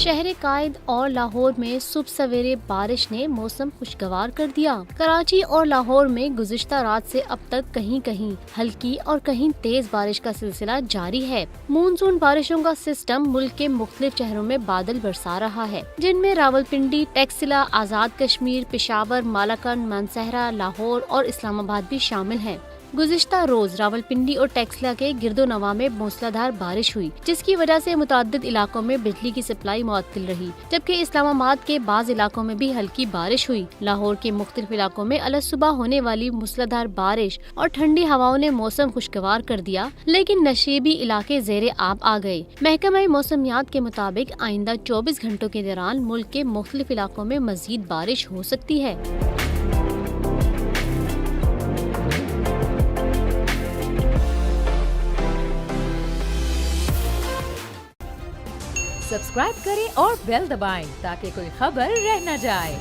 شہر قائد اور لاہور میں صبح سویرے بارش نے موسم خوشگوار کر دیا۔ کراچی اور لاہور میں گزشتہ رات سے اب تک کہیں کہیں ہلکی اور کہیں تیز بارش کا سلسلہ جاری ہے۔ مونسون بارشوں کا سسٹم ملک کے مختلف شہروں میں بادل برسا رہا ہے، جن میں راولپنڈی، ٹیکسلا، آزاد کشمیر، پشاور، مالاکنڈ، مانسہرہ، لاہور اور اسلام آباد بھی شامل ہیں۔ گزشتہ روز راولپنڈی اور ٹیکسلا کے گرد و نواح میں موسلادھار بارش ہوئی، جس کی وجہ سے متعدد علاقوں میں بجلی کی سپلائی معطل رہی، جبکہ اسلام آباد کے بعض علاقوں میں بھی ہلکی بارش ہوئی۔ لاہور کے مختلف علاقوں میں الصبح ہونے والی موسلادھار بارش اور ٹھنڈی ہواؤں نے موسم خوشگوار کر دیا، لیکن نشیبی علاقے زیر آب آ گئے۔ محکمہ موسمیات کے مطابق آئندہ 24 گھنٹوں کے دوران ملک کے مختلف علاقوں میں مزید بارش ہو سکتی ہے۔ سبسکرائب کریں اور بیل دبائیں تاکہ کوئی خبر رہ نہ جائے۔